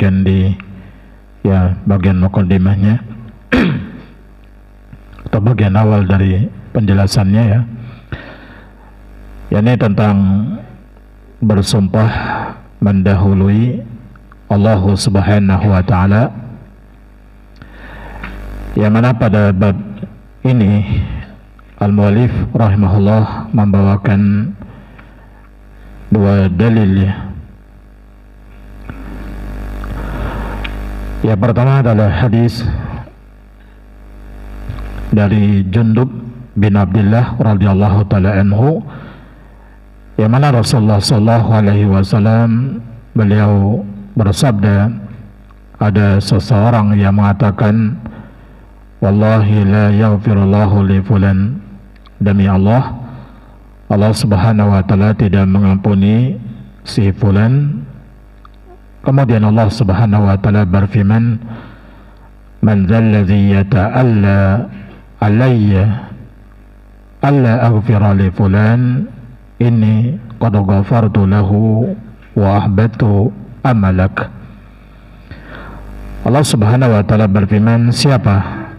sebutkan di bagian muqaddimahnya atau bagian awal dari penjelasannya yakni tentang bersumpah mendahului Allah Subhanahu wa taala, yang mana pada bab ini al-muallif rahimahullah membawakan dua dalil. Yang pertama adalah hadis dari Jundub bin Abdullah radhiyallahu taala anhu, yang mana Rasulullah sallallahu alaihi wasallam beliau bersabda, ada seseorang yang mengatakan, wallahi la yaghfirullahu li fulan, demi Allah, Allah Subhanahu wa taala tidak mengampuni si fulan. Kemudian Allah Subhanahu wa taala berfirman, man dzalladzi yata'alla alayya alla aghfira li fulan inni qad ghafartu lahu wa ahbatu amalak. Allah Subhanahu wa taala berfirman, siapa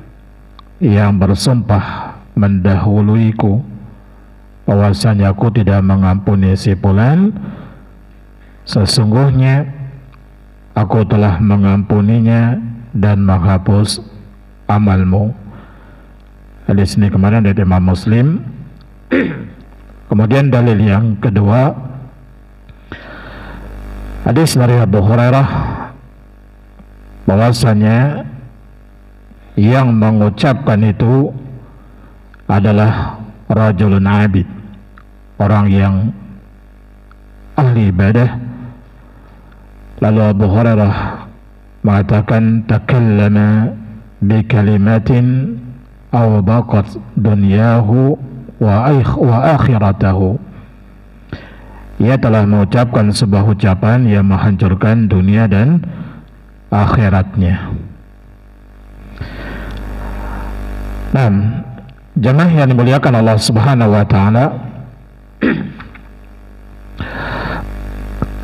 yang bersumpah mendahuluiku bahwasanya aku tidak mengampuni si fulan, sesungguhnya aku telah mengampuninya dan menghapus amalmu. Hadis ini kemarin dari Imam Muslim. Kemudian dalil yang kedua, hadis dari Abu Hurairah bahwasanya yang mengucapkan itu adalah rajulun abid, orang yang ahli ibadah. Lalu Abu Hurairah mengatakan, takallama bi kalimatin aw baqat dunyahu wa akhiratahu. Ia telah mengucapkan sebuah ucapan yang menghancurkan dunia dan akhiratnya. Nah, jemaah yang dimuliakan Allah Subhanahu wa taala,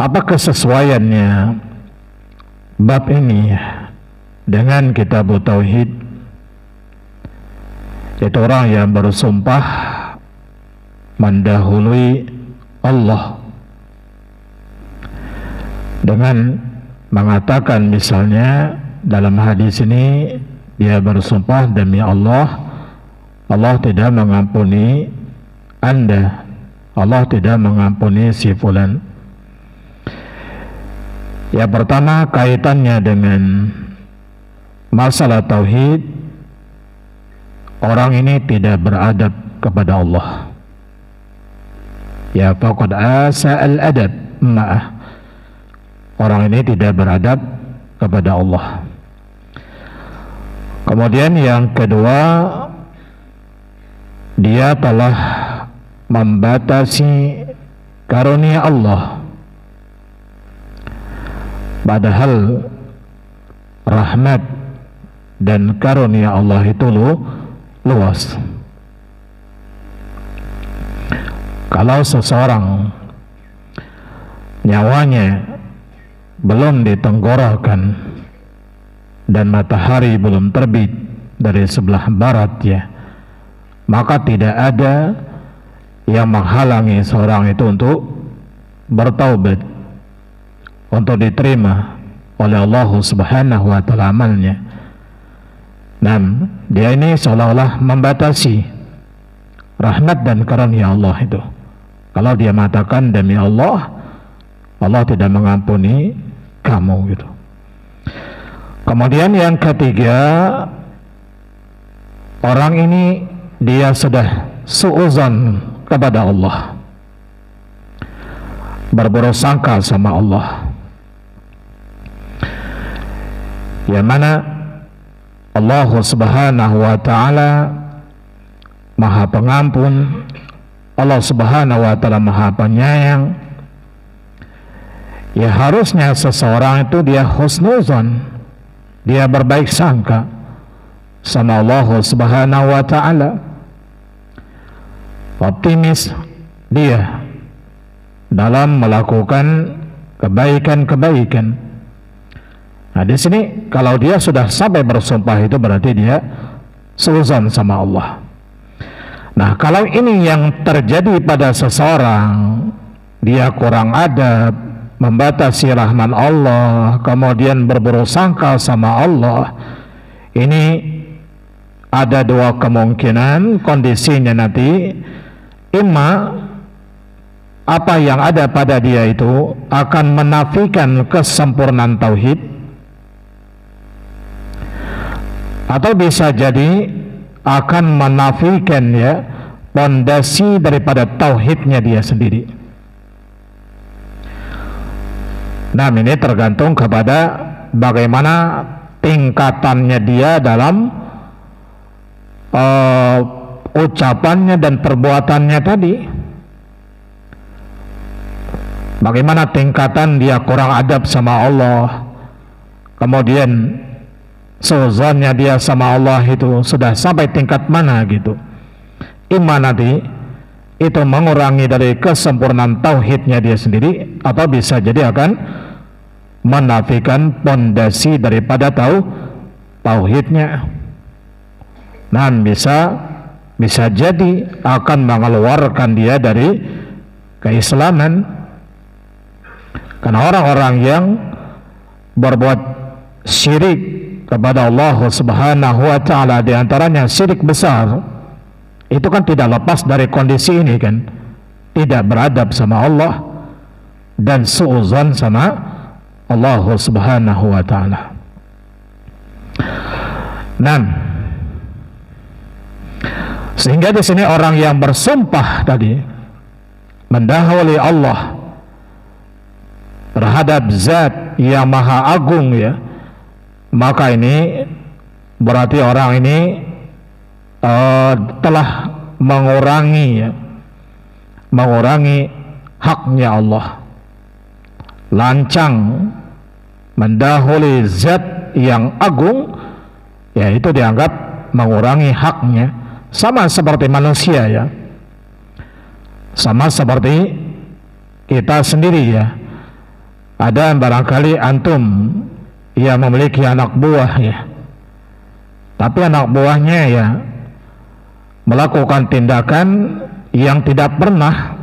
apa kesesuaiannya bab ini dengan kitab tauhid, yaitu orang yang bersumpah mendahului Allah dengan mengatakan, misalnya dalam hadis ini dia bersumpah, demi Allah, Allah tidak mengampuni Anda, Allah tidak mengampuni si fulan. Yang pertama kaitannya dengan masalah tauhid, orang ini tidak beradab kepada Allah. Ya faqad asa al-adab ma'ah, orang ini tidak beradab kepada Allah. Kemudian yang kedua, dia telah membatasi karunia Allah, padahal rahmat dan karunia Allah itu luas. Kalau seseorang nyawanya belum ditenggorokan dan matahari belum terbit dari sebelah barat maka tidak ada yang menghalangi seorang itu untuk bertaubat, untuk diterima oleh Allah Subhanahu wa taala amalnya. Nah, dia ini seolah-olah membatasi rahmat dan karunia Allah itu. Kalau dia mengatakan, demi Allah, Allah tidak mengampuni kamu gitu. Kemudian yang ketiga, orang ini dia sudah suuzon kepada Allah, berburuk sangka sama Allah, yang mana Allah Subhanahu wa taala Maha Pengampun, Allah Subhanahu wa taala Maha Penyayang. Ya harusnya seseorang itu dia husnuzon, dia berbaik sangka sama Allah Subhanahu wa taala, optimis dia dalam melakukan kebaikan-kebaikan, Nah, di sini kalau dia sudah sampai bersumpah itu berarti dia suudzon sama Allah. Nah, kalau ini yang terjadi pada seseorang, dia kurang adab, membatasi rahman Allah, kemudian berburuk sangka sama Allah, ini ada dua kemungkinan kondisinya nanti. Imma apa yang ada pada dia itu akan menafikan kesempurnaan tauhid, atau bisa jadi akan menafikan ya pondasi daripada tauhidnya dia sendiri. Nah, ini tergantung kepada bagaimana tingkatannya dia dalam ucapannya dan perbuatannya tadi. Bagaimana tingkatan dia kurang adab sama Allah, kemudian suudzonnya dia sama Allah itu sudah sampai tingkat mana gitu. Imma nanti itu mengurangi dari kesempurnaan tauhidnya dia sendiri, atau bisa jadi akan menafikan pondasi daripada tauhidnya. Nah, bisa jadi akan mengeluarkan dia dari keislaman. Karena orang-orang yang berbuat syirik kepada Allah Subhanahu wa ta'ala, di antaranya syirik besar, itu kan tidak lepas dari kondisi ini kan, tidak beradab sama Allah dan suudzon sama Allah Subhanahu wa ta'ala. Nah, sehingga di sini orang yang bersumpah tadi mendahului Allah terhadap zat yang maha agung ya, maka ini berarti orang ini telah mengurangi haknya Allah, lancang mendahului zat yang agung, ya itu dianggap mengurangi haknya. Sama seperti manusia ya, sama seperti kita sendiri ya. Ada barangkali antum yang memiliki anak buah ya, tapi anak buahnya ya melakukan tindakan yang tidak pernah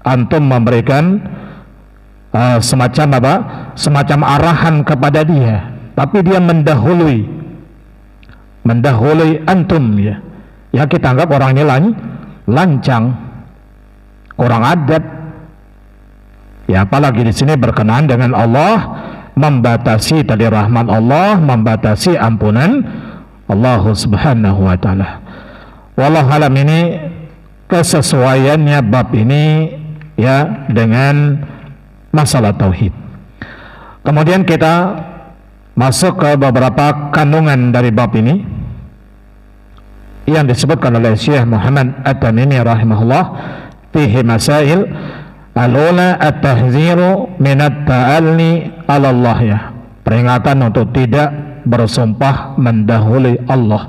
antum memberikan semacam arahan kepada dia, tapi dia mendahului antum ya. Ya kita anggap orang ini lancang, kurang adab. Ya apalagi di sini berkenaan dengan Allah, membatasi tadi rahmat Allah, membatasi ampunan Allah Subhanahu wa ta'ala. Wallahu alam, ini kesesuaiannya bab ini ya dengan masalah tauhid. Kemudian kita masuk ke beberapa kandungan dari bab ini yang disebutkan oleh Syekh Muhammad At-Tamimi rahimahullah, fihi masail. Al-ula at-tahziru minat ta'alli ala Allah ya, peringatan untuk tidak bersumpah mendahului Allah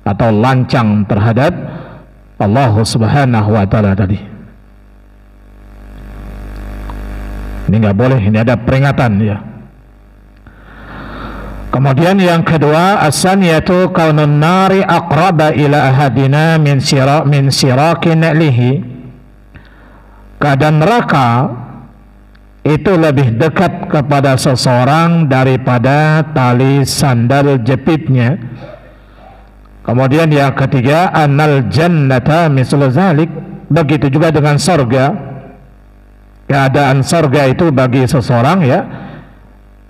atau lancang terhadap Allah Subhanahu wa ta'ala tadi. Ini nggak boleh, ini ada peringatan ya. Kemudian yang kedua, as-saniyatu kaunun nari aqraba ila ahadina min siraki na'lihi. Keadaan neraka itu lebih dekat kepada seseorang daripada tali sandal jepitnya. Kemudian yang ketiga, annal jannata mislu zalik, begitu juga dengan surga. Keadaan surga itu bagi seseorang ya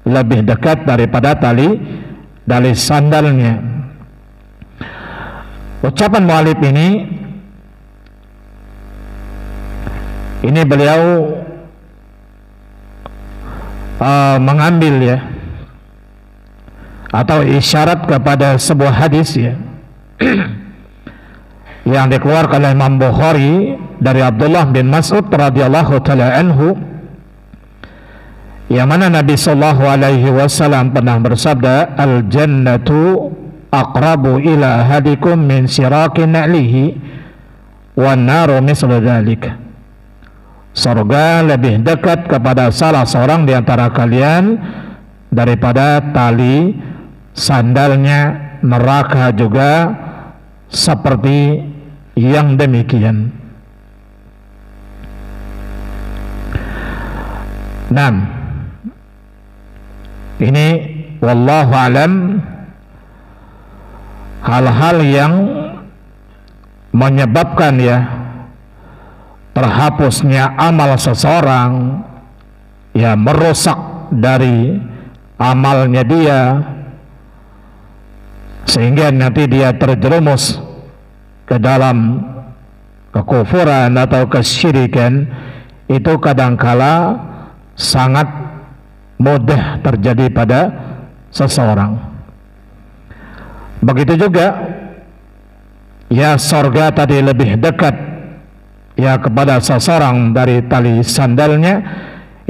lebih dekat daripada tali sandalnya. Ucapan mu'allif ini beliau mengambil ya, atau isyarat kepada sebuah hadis ya yang dikeluarkan oleh Imam Bukhari dari Abdullah bin Mas'ud radhiyallahu taala anhu, yang mana Nabi sallallahu alaihi wasallam pernah bersabda, al jannatu aqrabu ila ahadikum min siraqi na'lihi wan naru mislu dzalik. Surga lebih dekat kepada salah seorang di antara kalian daripada tali sandalnya. Neraka juga seperti yang demikian. 6. Ini wallahu alam hal-hal yang menyebabkan terhapusnya amal seseorang, merusak dari amalnya dia, sehingga nanti dia terjerumus ke dalam kekufuran atau kesyirikan. Itu kadangkala sangat mudah terjadi pada seseorang. Begitu juga sorga tadi lebih dekat kepada seseorang dari tali sandalnya.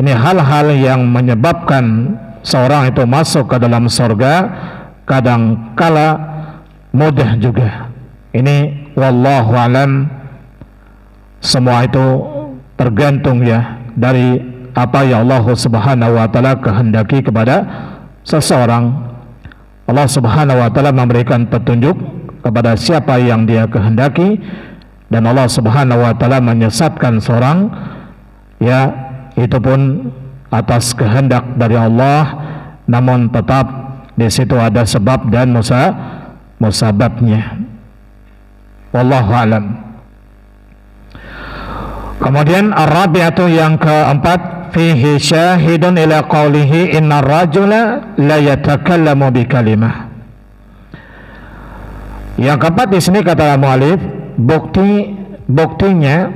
Ini hal-hal yang menyebabkan seorang itu masuk ke dalam sorga, kadangkala mudah juga. Ini wallahu alam, semua itu tergantung dari apa yang Allah Subhanahu wa taala kehendaki kepada seseorang. Allah Subhanahu wa taala memberikan petunjuk kepada siapa yang dia kehendaki, dan Allah Subhanahu wa taala menyesatkan seorang, itu pun atas kehendak dari Allah, namun tetap di situ ada sebab dan musababnya. Wallahu alam. Kemudian ar-rabi'atu yang keempat, fihi syahidun ila qawlihi inna rajula la yatakallamu bi kalimah. Yang keempat di sini kata mu'alif, buktinya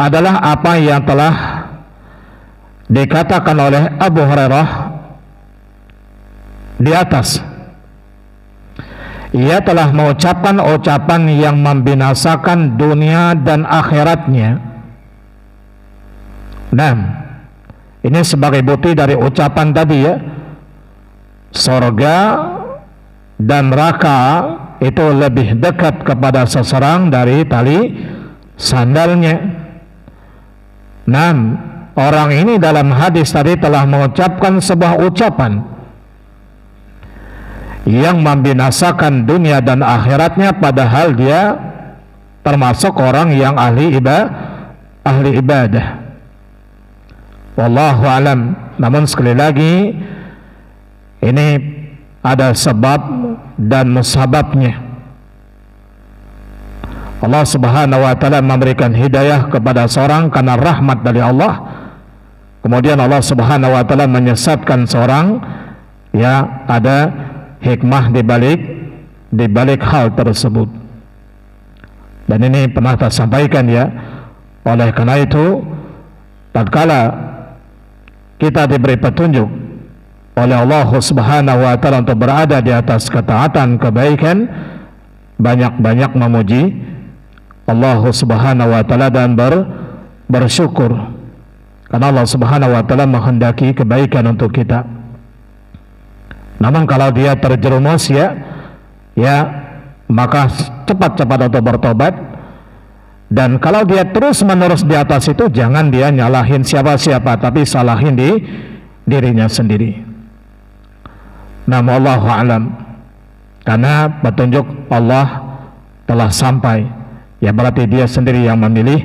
adalah apa yang telah dikatakan oleh Abu Hurairah di atas. Ia telah mengucapkan ucapan yang membinasakan dunia dan akhiratnya. Ini sebagai bukti dari ucapan tadi, surga dan neraka itu lebih dekat kepada seseorang dari tali sandalnya. Orang ini dalam hadis tadi telah mengucapkan sebuah ucapan yang membinasakan dunia dan akhiratnya, padahal dia termasuk orang yang ahli ibadah. Wallahu alam. Namun sekali lagi, ini ada sebab dan musababnya. Allah Subhanahu wa taala memberikan hidayah kepada seorang karena rahmat dari Allah. Kemudian Allah Subhanahu wa taala menyesatkan seorang, ada hikmah di balik hal tersebut. Dan ini pernah saya sampaikan oleh karena itu, tatkala kita diberi petunjuk oleh Allah Subhanahu wa taala untuk berada di atas ketaatan kebaikan, banyak-banyak memuji Allah Subhanahu wa taala dan bersyukur, karena Allah Subhanahu wa taala menghendaki kebaikan untuk kita. Namun kalau dia terjerumus maka cepat-cepat untuk bertobat. Dan kalau dia terus menerus di atas itu, jangan dia nyalahin siapa-siapa, tapi salahin di dirinya sendiri. Wallahu a'lam. Karena petunjuk Allah telah sampai, berarti dia sendiri yang memilih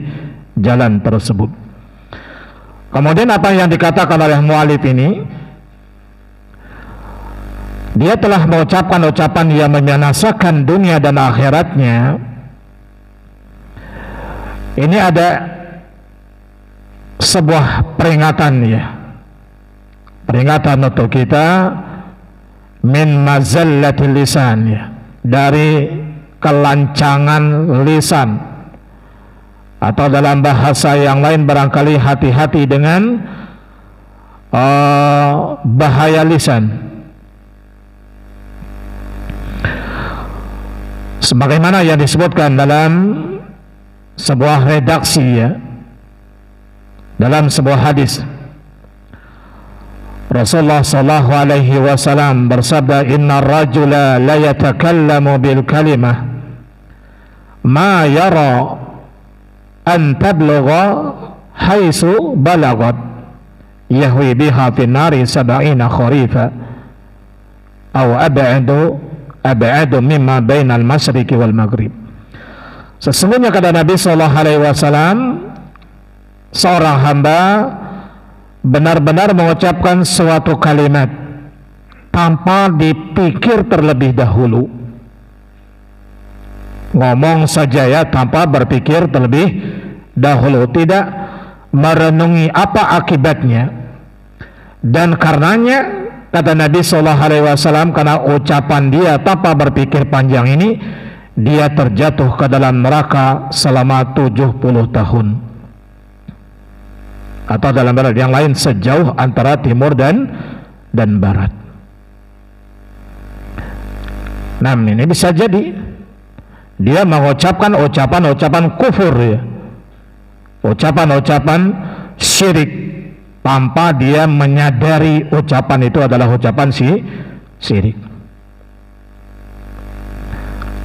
jalan tersebut. Kemudian apa yang dikatakan oleh mu'alif ini, dia telah mengucapkan ucapan yang membinasakan dunia dan akhiratnya. Ini ada sebuah peringatan peringatan untuk kita min mazallatil lisan, dari kelancangan lisan, atau dalam bahasa yang lain barangkali hati-hati dengan bahaya lisan. Sebagaimana yang disebutkan dalam sebuah redaksi dalam sebuah hadis, Rasulullah sallallahu alaihi wasallam bersabda, inna rajula la yatakallamu bil kalimah ma yara an tablugha haitsu balagat yahwi biha fin nari sab'ina kharifa aw ab'adu mimma bainal masyriqi wal maghrib. Sesungguhnya kata Nabi sallallahu alaihi wasallam, seorang hamba benar-benar mengucapkan suatu kalimat tanpa dipikir terlebih dahulu. Ngomong saja ya, tanpa berpikir terlebih dahulu, tidak merenungi apa akibatnya. Dan karenanya kata Nabi sallallahu alaihi wasallam, karena ucapan dia tanpa berpikir panjang ini, dia terjatuh ke dalam neraka selama 70 tahun. Atau dalam barat yang lain, sejauh antara timur dan barat. Nah, ini bisa jadi dia mengucapkan ucapan-ucapan kufur ya, ucapan-ucapan syirik tanpa dia menyadari ucapan itu adalah ucapan syirik.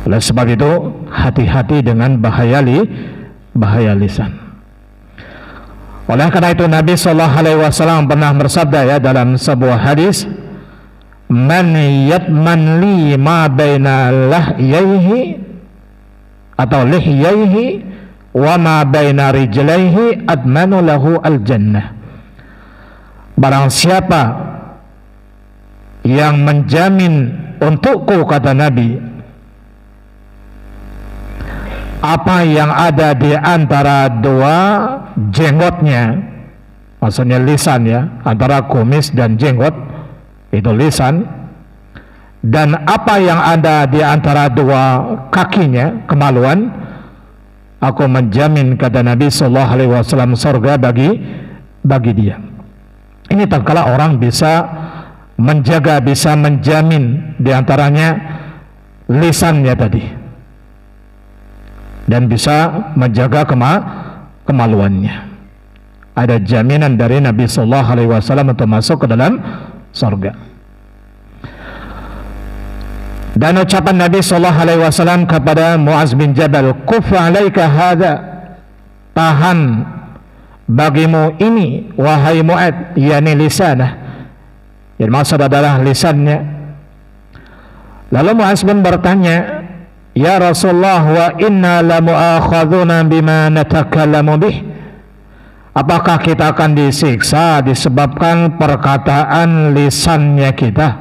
Oleh sebab itu, hati-hati dengan bahaya lisan. Oleh karena itu Nabi sallallahu alaihi wasallam pernah bersabda ya dalam sebuah hadis, "Man yatman li ma baina lahyaihi atau lihyaihi wa ma baina rijlaihi admanu lahu al-jannah." Barang siapa yang menjamin untukku, kata Nabi, apa yang ada di antara dua jenggotnya, maksudnya lisan ya, antara kumis dan jenggot itu lisan, dan apa yang ada di antara dua kakinya, kemaluan, aku menjamin, kata Nabi sallallahu alaihi wasallam, surga bagi dia. Ini tatkala orang bisa menjaga, bisa menjamin di antaranya lisannya tadi, dan bisa menjaga kemaluannya. Ada jaminan dari Nabi sallallahu alaihi wasallam untuk masuk ke dalam surga. Dan ucapan Nabi sallallahu alaihi wasallam kepada Muaz bin Jabal, "Kuf 'alaika hadza," tahan bagimu ini wahai Muaz, yakni lisanah. Yang maksud adalah lisannya. Lalu Muaz bin bertanya, "Ya Rasulullah, wa inna la mu'akhadzuna bima natakallamu bih." Apakah kita akan disiksa disebabkan perkataan lisannya kita?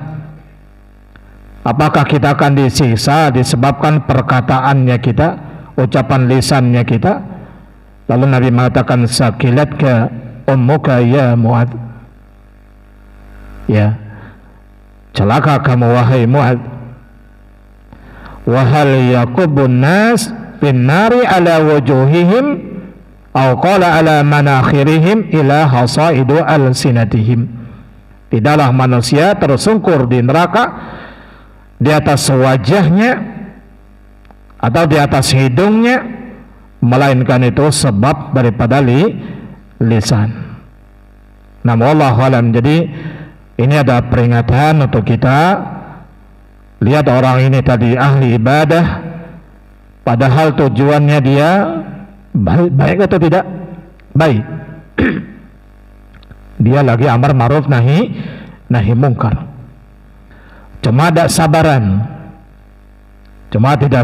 Apakah kita akan disiksa disebabkan perkataannya kita, ucapan lisannya kita? Lalu Nabi mengatakan, "Sakilatka ummuka ya Mu'ad." Ya, celaka kamu wahai Mu'ad. "Wa hal yaqubun nas fin nari ala wujuhihim aw qala ala manakhirihim ila hasaidu alsinatihim." Tidaklah manusia tersungkur di neraka di atas wajahnya atau di atas hidungnya, melainkan itu sebab daripada lisan. Namun wallahu alam. Jadi ini ada peringatan untuk kita. Lihat orang ini tadi ahli ibadah, padahal tujuannya dia baik atau tidak baik. Dia lagi amar ma'ruf nahi mungkar. Cuma tidak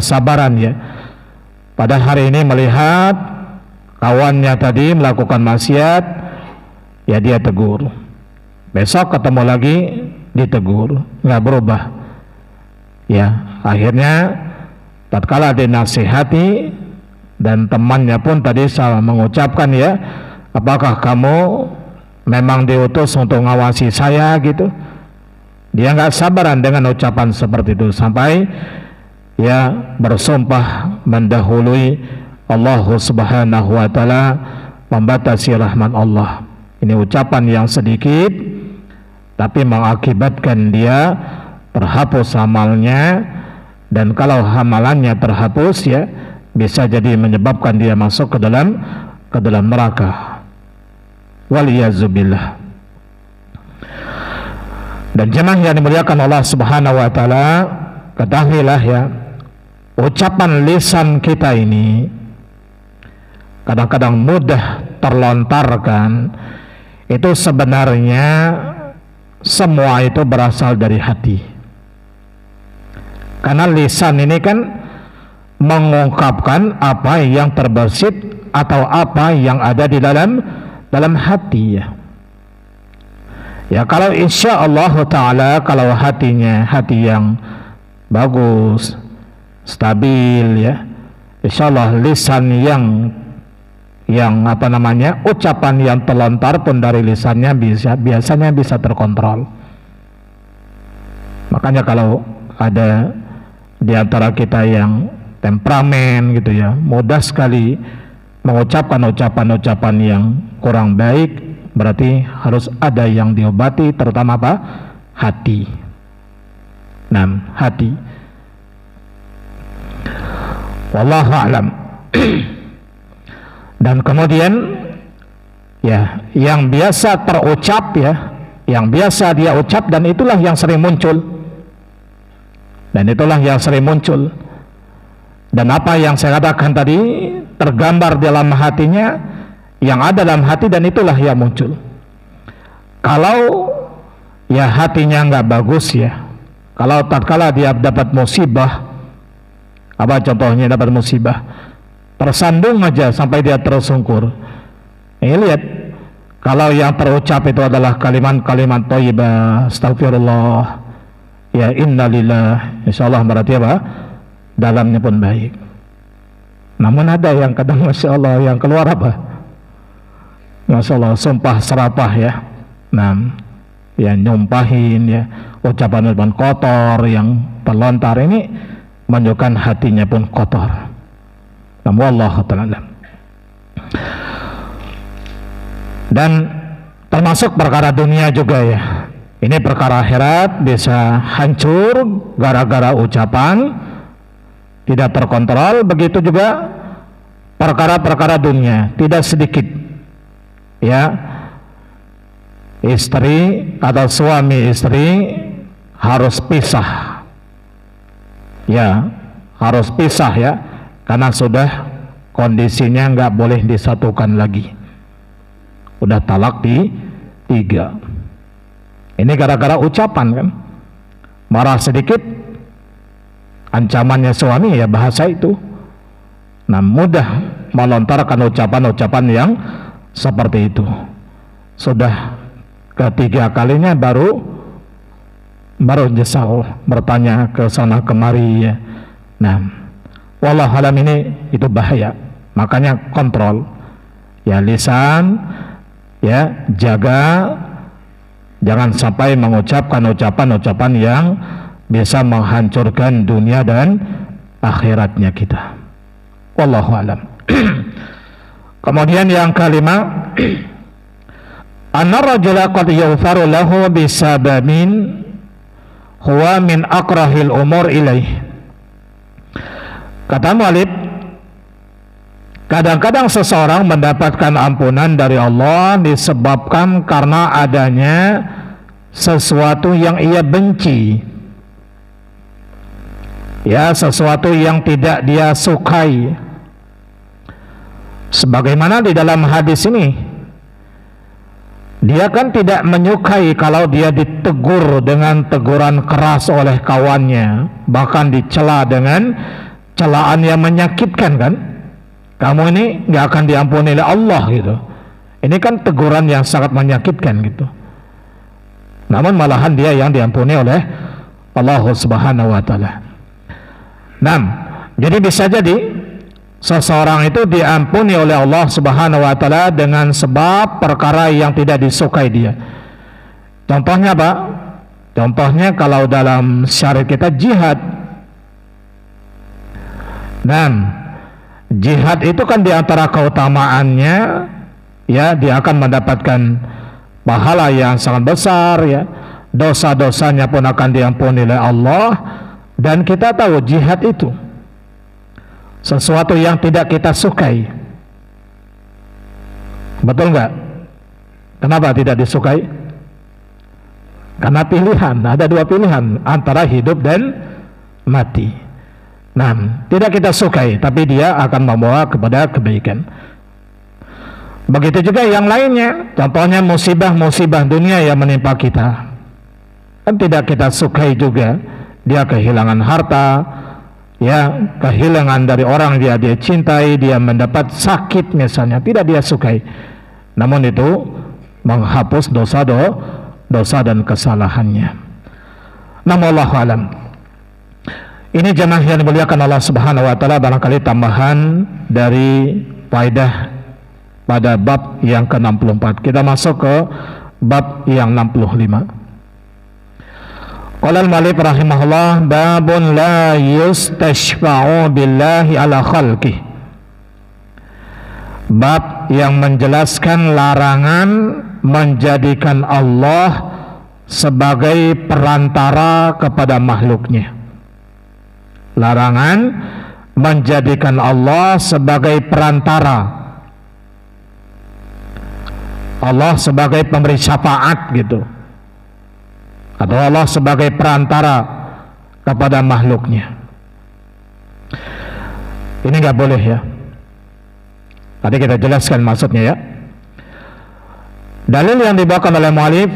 sabaran ya. Pada hari ini melihat kawannya tadi melakukan maksiat, ya dia tegur. Besok ketemu lagi ditegur, nggak berubah. Ya, akhirnya tatkala dinasihati dan temannya pun tadi salah mengucapkan ya, "Apakah kamu memang diutus untuk ngawasi saya gitu?" Dia nggak sabaran dengan ucapan seperti itu sampai ya bersumpah mendahului Allah Subhanahu wa taala, membatasi rahmat Allah. Ini ucapan yang sedikit tapi mengakibatkan dia terhapus amalnya, dan kalau amalannya terhapus ya bisa jadi menyebabkan dia masuk ke dalam neraka. Waliyazubillah. Dan jemaah yang dimuliakan Allah Subhanahu wa taala, ketahuilah ya, ucapan lisan kita ini kadang-kadang mudah terlontarkan, itu sebenarnya semua itu berasal dari hati. Karena lisan ini kan mengungkapkan apa yang terbersit atau apa yang ada di dalam hati, ya. Ya, kalau insya Allah Ta'ala, kalau hatinya hati yang bagus, stabil, ya, insya Allah lisan yang apa namanya, ucapan yang terlontar pun dari lisannya biasanya bisa terkontrol. Makanya kalau ada di antara kita yang temperamen gitu, ya, mudah sekali mengucapkan ucapan-ucapan yang kurang baik, berarti harus ada yang diobati, terutama apa? Hati. Nah, hati. Wallahu a'lam. Dan kemudian, ya, yang biasa terucap, ya, yang biasa dia ucap, dan itulah yang sering muncul. Dan itulah yang sering muncul. Dan apa yang saya katakan tadi tergambar dalam hatinya, yang ada dalam hati, dan itulah yang muncul. Kalau ya hatinya nggak bagus, ya, kalau tatkala dia dapat musibah, apa contohnya dapat musibah, tersandung aja sampai dia tersungkur. Ini lihat, kalau yang terucap itu adalah kalimat-kalimat thayyibah, astagfirullah, ya, innalillah, insyaallah berarti apa? Dalamnya pun baik. Namun ada yang kadang masya Allah yang keluar apa? Masya Allah, sumpah serapah, ya. Nah, ya, nyumpahin, ya, ucapan-ucapan kotor yang terlontar ini menunjukkan hatinya pun kotor. Namun Allah Ta'ala. Dan termasuk perkara dunia juga, ya. Ini perkara akhirat bisa hancur gara-gara ucapan tidak terkontrol. Begitu juga perkara-perkara dunia, tidak sedikit, ya, istri atau suami istri harus pisah, ya, harus pisah, ya, karena sudah kondisinya nggak boleh disatukan lagi, udah talak di 3. Ini gara-gara ucapan, kan, marah sedikit ancamannya suami, ya, bahasa itu. Nah, mudah melontarkan ucapan-ucapan yang seperti itu. Sudah ketiga kalinya baru nyesal, bertanya ke sana kemari, ya. Nah, wallahu alam, ini itu bahaya. Makanya kontrol, ya, lisan, ya, jaga, jangan sampai mengucapkan ucapan-ucapan yang bisa menghancurkan dunia dan akhiratnya kita. Wallahu alam. Kemudian yang kelima, anna rajula qad yughfaru lahu bisababin huwa min akrahil umur ilaih. Kata mu'allif, kadang-kadang seseorang mendapatkan ampunan dari Allah disebabkan karena adanya sesuatu yang ia benci, ya, sesuatu yang tidak dia sukai. Sebagaimana di dalam hadis ini, dia kan tidak menyukai kalau dia ditegur dengan teguran keras oleh kawannya, bahkan dicela dengan celaan yang menyakitkan, kan. Kamu ini nggak akan diampuni oleh Allah, gitu. Ini kan teguran yang sangat menyakitkan, gitu. Namun malahan dia yang diampuni oleh Allah Subhanahu wa Ta'ala. Nah, jadi bisa jadi seseorang itu diampuni oleh Allah Subhanahu wa Ta'ala dengan sebab perkara yang tidak disukai dia. Contohnya apa? Contohnya kalau dalam syariat kita jihad. Nah, jihad itu kan diantara keutamaannya, ya, dia akan mendapatkan pahala yang sangat besar, ya, dosa-dosanya pun akan diampuni oleh Allah. Dan kita tahu jihad itu sesuatu yang tidak kita sukai, betul nggak? Kenapa tidak disukai? Karena pilihan, ada 2 pilihan, antara hidup dan mati. Nah, tidak kita sukai, tapi dia akan membawa kepada kebaikan. Begitu juga yang lainnya, contohnya musibah-musibah dunia yang menimpa kita, kan tidak kita sukai juga. Dia kehilangan harta, ya, kehilangan dari orang dia cintai, dia mendapat sakit misalnya, tidak dia sukai. Namun itu menghapus dosa dan kesalahannya. Namun Allah alam. Ini jemaah yang dimuliakan Allah Subhanahu wa taala, barangkali tambahan dari faedah pada bab yang ke-64. Kita masuk ke bab yang 65. Qala al-Malik rahimahullah, babun la yustashfa'u billahi ala khalqih. Bab yang menjelaskan larangan menjadikan Allah sebagai perantara kepada makhluknya. Larangan menjadikan Allah sebagai perantara, Allah sebagai pemberi syafaat gitu, atau Allah sebagai perantara kepada makhluknya. Ini nggak boleh ya. Tadi kita jelaskan maksudnya ya. Dalil yang dibawakan oleh mu'allif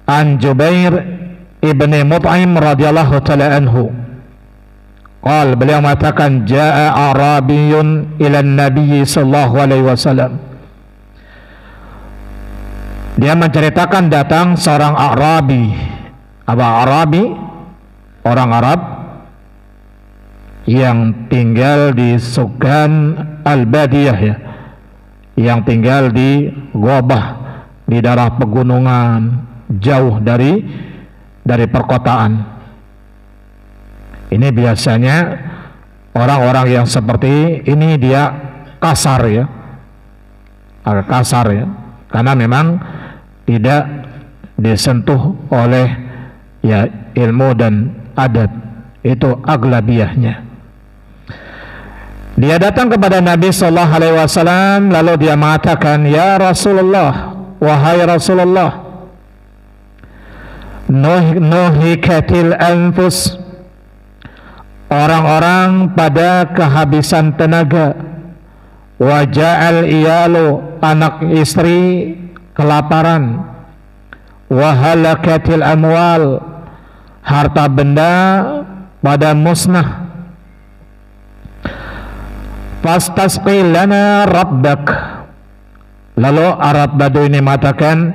an Jubair ibni Mut'im radhiyallahu ta'ala anhu, beliau mengatakan, jaa Arabiyun ila Nabi sallallahu alaihi wasallam. Dia menceritakan datang seorang Arabi. Apa Arabi? Orang Arab yang tinggal di Sukan Al-Badiyah ya, yang tinggal di Gobah, di daerah pegunungan, jauh dari perkotaan. Ini biasanya orang-orang yang seperti ini dia kasar ya, agak kasar ya, karena memang tidak disentuh oleh ya ilmu dan adab, itu aglabiyahnya. Dia datang kepada Nabi sallallahu alaihi wasallam, lalu dia mengatakan, ya Rasulullah, wahai Rasulullah, nuhikatil anfus, orang-orang pada kehabisan tenaga, waja'al iyalu, anak istri kelaparan, wahalakatil amwal, harta benda pada musnah. Fastasqi lana rabbak. Lalu Arab Badu ini mengatakan,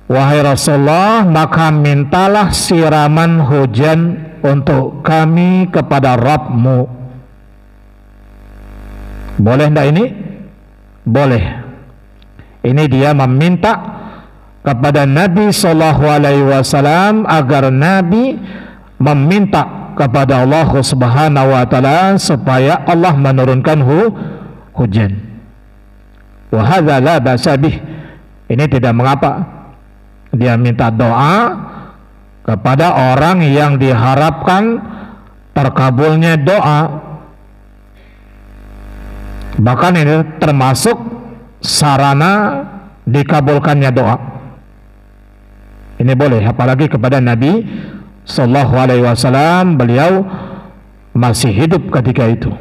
wahai Rasulullah, maka mintalah siraman hujan untuk kami kepada Rabbmu. Boleh tidak ini? Boleh. Ini dia meminta kepada Nabi sallallahu alaihi wasallam agar Nabi meminta kepada Allah Subhanahu wa taala supaya Allah menurunkan hujan. Wa hadza la ba'sa bih. Ini tidak mengapa. Dia minta doa kepada orang yang diharapkan terkabulnya doa. Bahkan ini termasuk sarana dikabulkannya doa. Ini boleh, apalagi kepada Nabi sallallahu alaihi wasallam, beliau masih hidup ketika itu.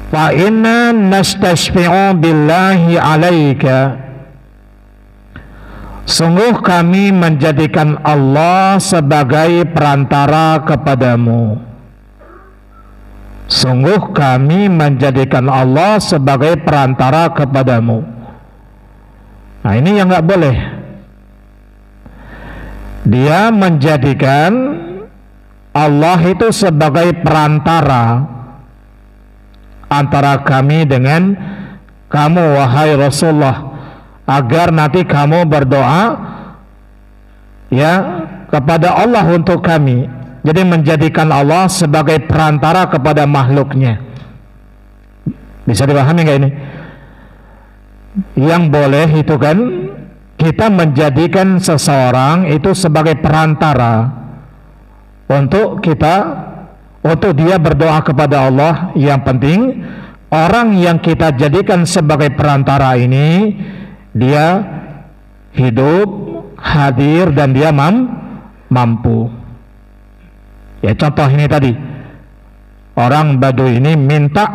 Fa inna nastashfi'u billahi alaika, sungguh kami menjadikan Allah sebagai perantara kepadamu. Sungguh kami menjadikan Allah sebagai perantara kepadamu. Nah, ini yang nggak boleh. Dia menjadikan Allah itu sebagai perantara antara kami dengan kamu, wahai Rasulullah, agar nanti kamu berdoa ya kepada Allah untuk kami. Jadi menjadikan Allah sebagai perantara kepada makhluknya. Bisa dipahami nggak ini? Yang boleh itu kan kita menjadikan seseorang itu sebagai perantara untuk kita, untuk dia berdoa kepada Allah. Yang penting orang yang kita jadikan sebagai perantara ini dia hidup, hadir, dan dia mampu. Ya, contoh ini tadi, orang Badu ini minta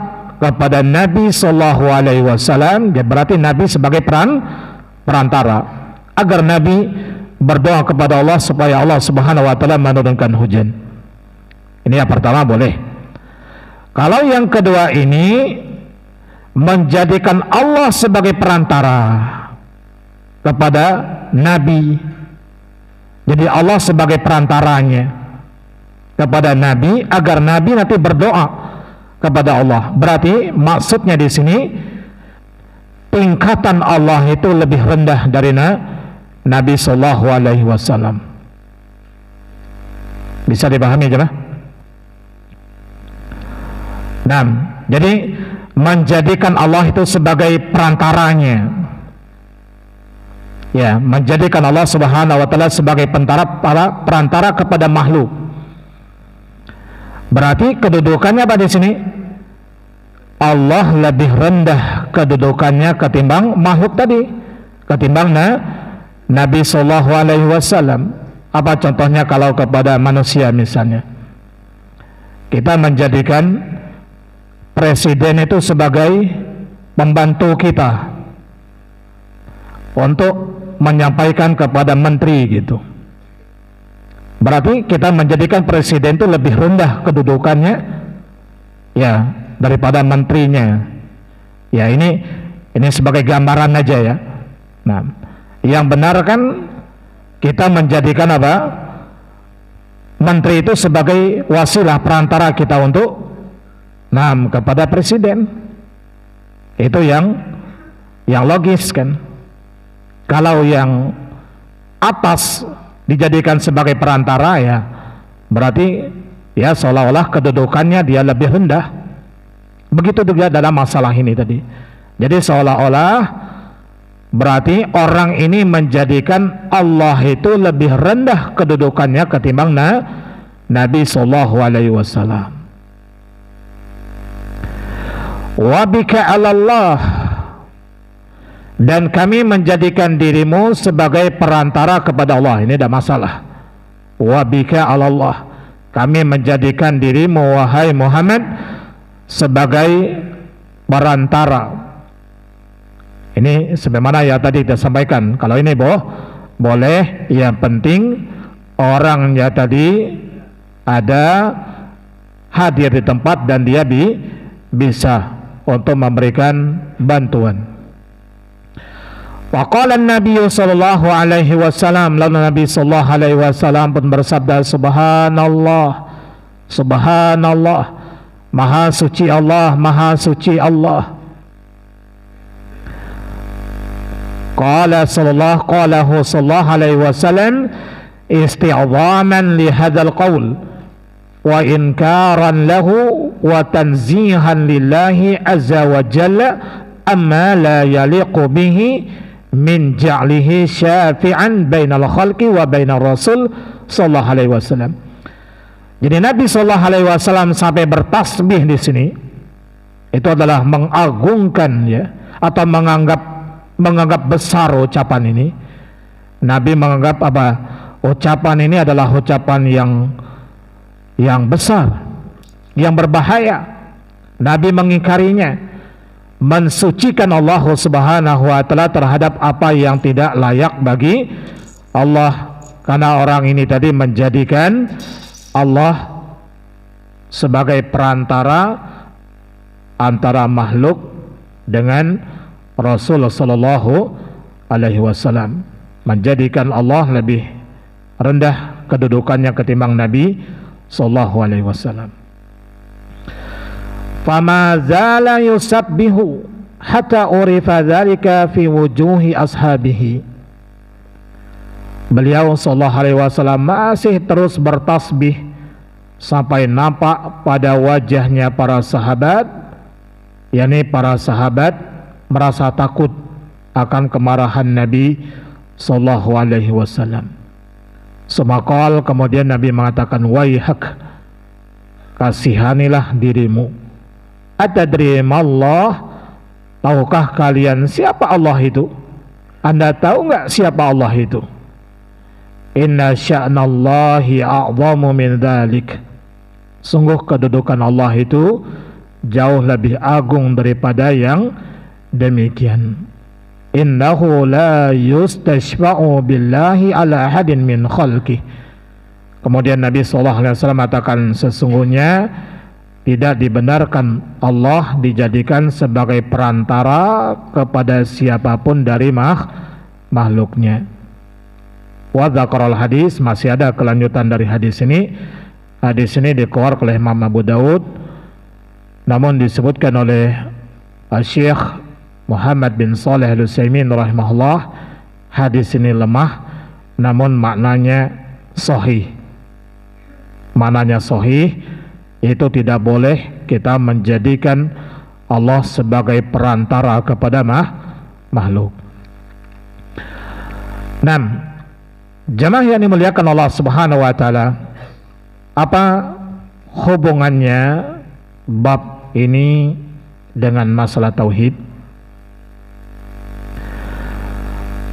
kepada Nabi Sallallahu Alaihi Wasallam, berarti Nabi sebagai perantara agar Nabi berdoa kepada Allah supaya Allah Subhanahu Wa Taala menurunkan hujan. Ini yang pertama boleh. Kalau yang kedua ini menjadikan Allah sebagai perantara kepada Nabi, jadi Allah sebagai perantaranya kepada Nabi agar Nabi nanti berdoa kepada Allah. Berarti maksudnya di sini tingkatan Allah itu lebih rendah dari Nabi Sallallahu Alaihi Wasallam. Bisa dipahami jemaah? Nah, jadi menjadikan Allah itu sebagai perantaranya, ya, menjadikan Allah Subhanahu Wa Taala sebagai perantara kepada makhluk. Berarti kedudukannya apa di sini? Allah lebih rendah kedudukannya ketimbang makhluk tadi, ketimbang Nabi Sallallahu Alaihi Wasallam. Apa contohnya kalau kepada manusia misalnya? Kita menjadikan presiden itu sebagai pembantu kita untuk menyampaikan kepada menteri gitu. Berarti kita menjadikan presiden itu lebih rendah kedudukannya, ya, daripada menterinya. Ya, ini sebagai gambaran aja ya. Nah, yang benar kan kita menjadikan apa? Menteri itu sebagai wasilah perantara kita untuk kepada presiden. Itu yang logis kan. Kalau yang atas dijadikan sebagai perantara, ya berarti ya seolah-olah kedudukannya dia lebih rendah. Begitu juga dalam masalah ini tadi. Jadi seolah-olah berarti orang ini menjadikan Allah itu lebih rendah kedudukannya ketimbang Nabi Sallallahu Alaihi Wasallam. Wa bika 'alallah, dan kami menjadikan dirimu sebagai perantara kepada Allah. Ini tidak masalah. Wa bika 'alallah, kami menjadikan dirimu wahai Muhammad sebagai perantara. Ini sebagaimana ya tadi kita sampaikan. Kalau ini boleh, yang penting orangnya tadi ada hadir di tempat dan dia bisa untuk memberikan bantuan. Wa qala an-nabiy sallallahu alaihi wasallam, lalu Nabi sallallahu alaihi wasallam pun bersabda, subhanallah, subhanallah, maha suci Allah, maha suci Allah. Qalahu sallallahu alaihi wasallam isti'zaman li hadzal qaul wa inkaran lahu wa tanzihan lillahi azza wa jalla amma la yaliqu bihi min ja'lihi syafi'an bainal khalqi wa bainar rasul sallallahu alaihi wasallam. Jadi Nabi sallallahu alaihi wasallam sampai bertasbih di sini itu adalah mengagungkan ya, atau menganggap besar ucapan ini. Nabi menganggap apa? Ucapan ini adalah ucapan yang besar, yang berbahaya. Nabi mengingkarinya, mensucikan Allah Subhanahu wa taala terhadap apa yang tidak layak bagi Allah, karena orang ini tadi menjadikan Allah sebagai perantara antara makhluk dengan Rasul sallallahu alaihi wasallam, menjadikan Allah lebih rendah kedudukannya ketimbang Nabi sallallahu alaihi wasallam. Fama zala yusabbihu hatta urifa dzalika fi wujuhi ashabihi. Beliau sallallahu alaihi wasallam masih terus bertasbih sampai nampak pada wajahnya para sahabat, yakni para sahabat merasa takut akan kemarahan Nabi sallallahu alaihi wasallam. Semakal kemudian Nabi mengatakan, waihak, kasihanilah dirimu. Atadri mallah, tahukah kalian siapa Allah itu? Anda tahu enggak siapa Allah itu? Inna sya'nallahi a'zamu min dzalik. Sungguh kedudukan Allah itu jauh lebih agung daripada yang demikian. Innahu la yustashfa'u billahi ala ahadin min khalqih. Kemudian Nabi SAW mengatakan, sesungguhnya tidak dibenarkan Allah dijadikan sebagai perantara kepada siapapun dari makhluknya. Wa dzakaral hadis, masih ada kelanjutan dari hadis ini. Hadis ini dikeluarkan oleh Imam Abu Daud, namun disebutkan oleh Syekh Muhammad bin Shalih Al-Utsaimin rahimahullah, hadis ini lemah namun maknanya sahih. Maknanya sahih, itu tidak boleh kita menjadikan Allah sebagai perantara kepada makhluk. 6. Jamaah yang dimuliakan Allah Subhanahu wa taala, apa hubungannya bab ini dengan masalah tauhid?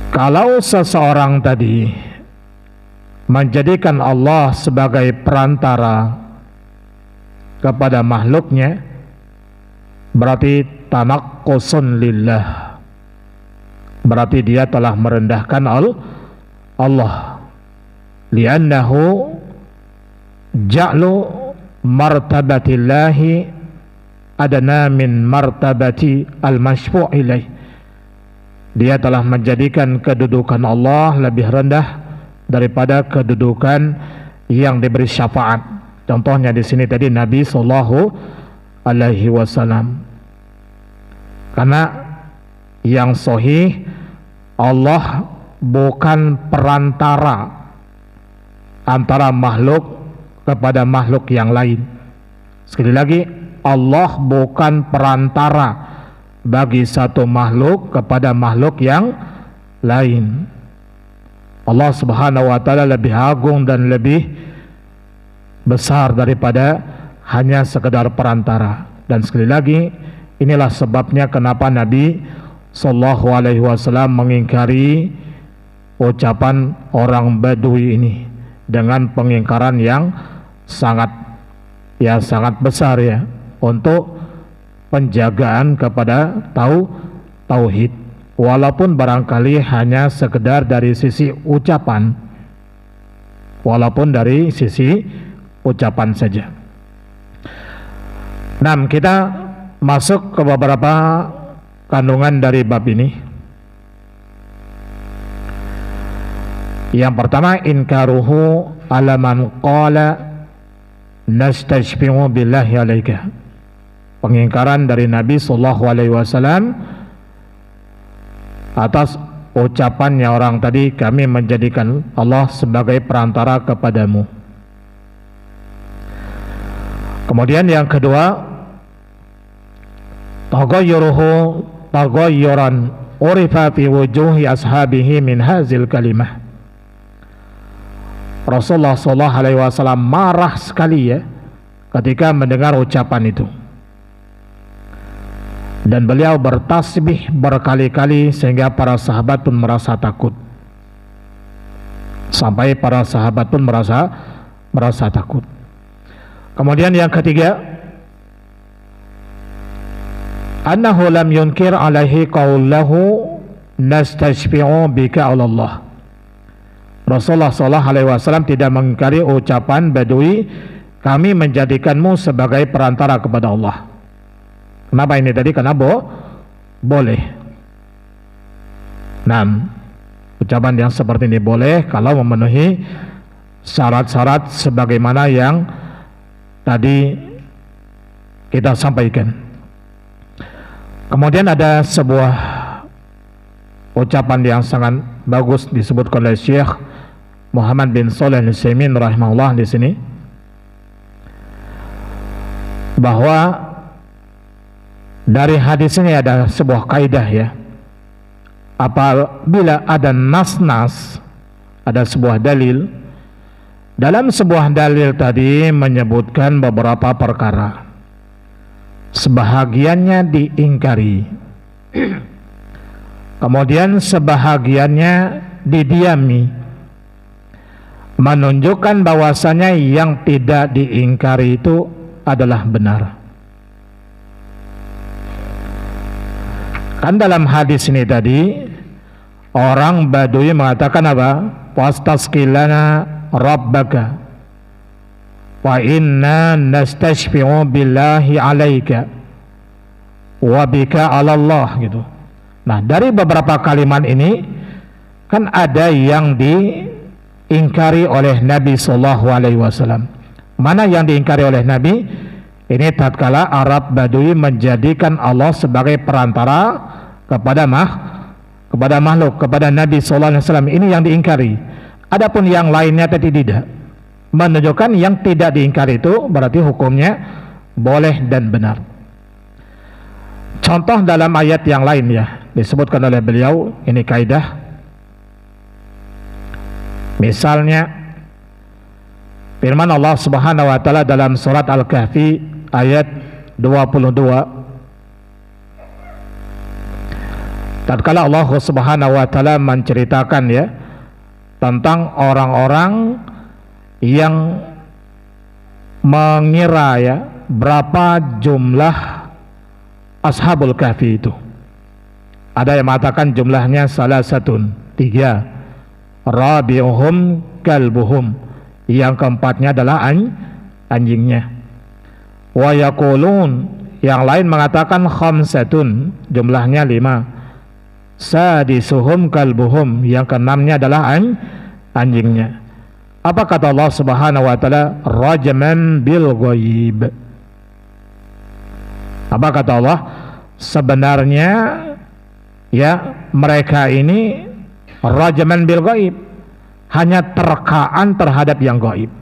Kalau seseorang tadi menjadikan Allah sebagai perantara kepada makhluknya, berarti tanaqqusun lillah, berarti dia telah merendahkan Allah, li'annahu ja'lu martabatillahi adna min martabati al-masyfu' ilaih. Dia telah menjadikan kedudukan Allah lebih rendah daripada kedudukan yang diberi syafaat. Contohnya di sini tadi Nabi sallallahu alaihi wasallam. Karena yang sahih, Allah bukan perantara antara makhluk kepada makhluk yang lain. Sekali lagi, Allah bukan perantara bagi satu makhluk kepada makhluk yang lain. Allah Subhanahu wa taala lebih agung dan lebih besar daripada hanya sekedar perantara. Dan sekali lagi, inilah sebabnya kenapa Nabi sallallahu alaihi wasallam mengingkari ucapan orang Badui ini dengan pengingkaran yang sangat besar ya, untuk penjagaan kepada tauhid, walaupun barangkali hanya sekedar dari sisi ucapan, saja. Nah, kita masuk ke beberapa kandungan dari bab ini. Yang pertama, inkaruhu ala man qala nastashfi'u billahi alaika. Pengingkaran dari Nabi sallallahu alaihi wasallam atas ucapannya orang tadi, kami menjadikan Allah sebagai perantara kepadamu. Kemudian yang kedua, taghayyuruhu taghayyuran urifa fi wujuhi ashabihi min hazil kalimah. Rasulullah sallallahu alaihi wasallam marah sekali ya ketika mendengar ucapan itu, dan beliau bertasbih berkali-kali sehingga para sahabat pun merasa takut. Sampai para sahabat pun merasa takut. Kemudian yang ketiga, annahu lam yunkir alaihi qawlahu nastashfi'u bika Allah. Rasulullah SAW tidak mengingkari ucapan Badui, kami menjadikanmu sebagai perantara kepada Allah. Kenapa ini tadi? Karena boleh. Nah, ucapan yang seperti ini boleh kalau memenuhi syarat-syarat sebagaimana yang tadi kita sampaikan. Kemudian ada sebuah ucapan yang sangat bagus disebutkan oleh Syekh Muhammad bin Shalih Al-Utsaimin rahimahullah di sini, bahwa dari hadis ini ada sebuah kaidah ya. Apabila ada nas-nas, ada sebuah dalil, dalam sebuah dalil tadi menyebutkan beberapa perkara, sebahagiannya diingkari, kemudian sebahagiannya didiami, menunjukkan bahwasanya yang tidak diingkari itu adalah benar. Kan dalam hadis ini tadi orang Badui mengatakan apa? Wastasqilana rabbaka wa inna nastashfi'u billahi alaika wa bika 'ala Allah gitu. Nah, dari beberapa kalimat ini kan ada yang diingkari oleh Nabi sallallahu alaihi wasallam. Mana yang diingkari oleh Nabi? Ini tatkala Arab Badui menjadikan Allah sebagai perantara kepada makhluk, kepada Nabi sallallahu alaihi wasallam. Ini yang diingkari. Adapun yang lainnya tidak. Menunjukkan yang tidak diingkari itu berarti hukumnya boleh dan benar. Contoh dalam ayat yang lain ya, disebutkan oleh beliau, ini kaidah. Misalnya firman Allah Subhanahu wa taala dalam surat Al-Kahfi ayat 22, tatkala Allah Subhanahu wa taala menceritakan ya tentang orang-orang yang mengira ya berapa jumlah Ashabul Kahfi itu. Ada yang mengatakan jumlahnya salah satu 3, rabi'uhum kalbuhum, yang keempatnya adalah anjingnya. Wa yaqulun, yang lain mengatakan khamsatun, jumlahnya 5, sadisuhum kalbuhum, yang keenamnya adalah anjingnya. Apa kata Allah Subhanahu wa taala? Rajman bil ghaib. Apa kata Allah? Sebenarnya ya mereka ini rajman bil ghaib, hanya terkaan terhadap yang gaib.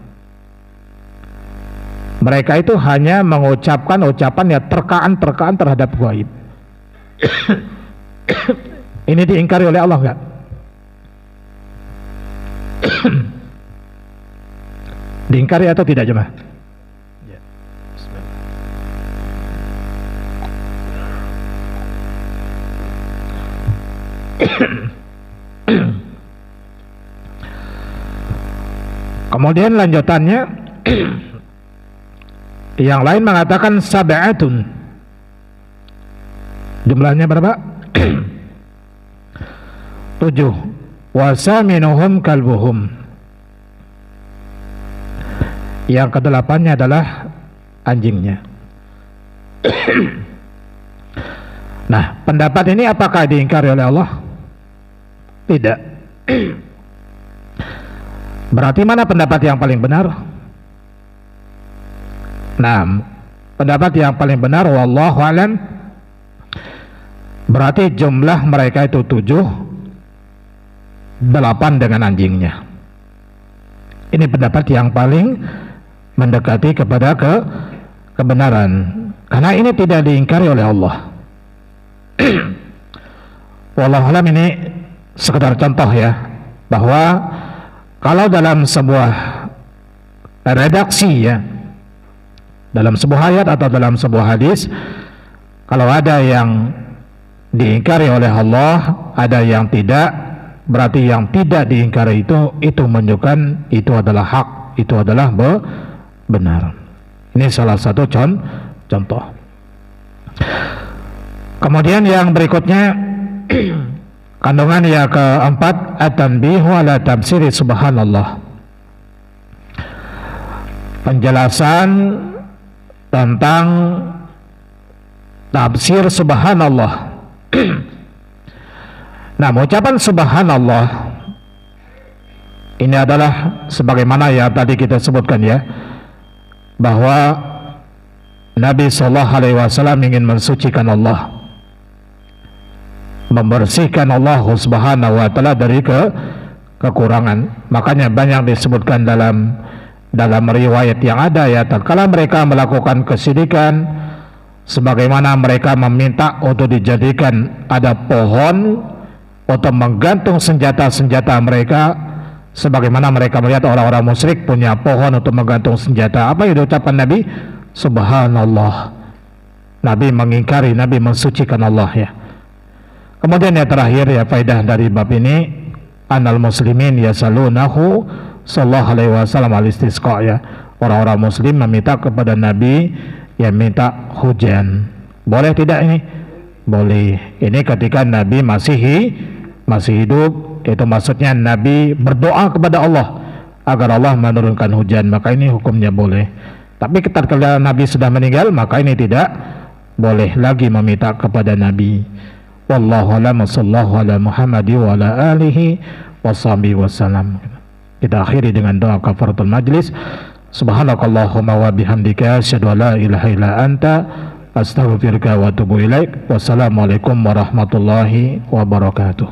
Mereka itu hanya mengucapkan ucapan ya terkaan terhadap gaib. Ini diingkari oleh Allah enggak? Diingkari atau tidak jemaah? Ya. Kemudian lanjutannya yang lain mengatakan sab'atun, jumlahnya berapa? 7, wasaminuhum kalbuhum, yang kedelapannya adalah anjingnya. Nah, pendapat ini apakah diingkari oleh Allah? Tidak. Berarti mana pendapat yang paling benar? Nah, pendapat yang paling benar wallahu alam, berarti jumlah mereka itu 7, 8 dengan anjingnya. Ini pendapat yang paling mendekati kepada kebenaran, karena ini tidak diingkari oleh Allah. Wallahu alam, ini sekedar contoh ya, bahwa kalau dalam sebuah redaksi ya, dalam sebuah ayat atau dalam sebuah hadis, kalau ada yang diingkari oleh Allah, ada yang tidak, berarti yang tidak diingkari itu menunjukkan itu adalah hak, itu adalah benar. Ini salah satu contoh. Kemudian yang berikutnya kandungan yang keempat, at-tanbihu ala tafsiri subhanallah, penjelasan tentang tafsir subhanallah. Nah, ucapan subhanallah ini adalah sebagaimana ya tadi kita sebutkan ya, bahwa Nabi sallallahu alaihi wasallam ingin mensucikan Allah, membersihkan Allah Subhanahu wa taala dari kekurangan. Makanya banyak disebutkan dalam riwayat yang ada ya, tatkala mereka melakukan kesyirikan, sebagaimana mereka meminta untuk dijadikan ada pohon untuk menggantung senjata-senjata mereka, sebagaimana mereka melihat orang-orang musyrik punya pohon untuk menggantung senjata. Apa yang diucapkan Nabi? Subhanallah. Nabi mengingkari, Nabi mensucikan Allah ya. Kemudian yang terakhir ya, faedah dari bab ini, anal muslimin yasalunahu sallallahu alaihi wasallam al-istisqa ya. Orang-orang muslim meminta kepada Nabi yang minta hujan. Boleh tidak ini? boleh. Ini ketika Nabi masih hidup, itu maksudnya Nabi berdoa kepada Allah agar Allah menurunkan hujan, maka ini hukumnya boleh. Tapi ketika Nabi sudah meninggal, maka ini tidak boleh lagi meminta kepada Nabi. Wallahu a'lam, sallallahu ala Muhammadi wa ala alihi washabihi wasallam. Kita akhiri dengan doa kafaratul majlis. Subhanakallahumma wa bihamdika asyhadu an la ilaha illa anta astaghfiruka wa atubu ilaik. Wassalamualaikum warahmatullahi wabarakatuh.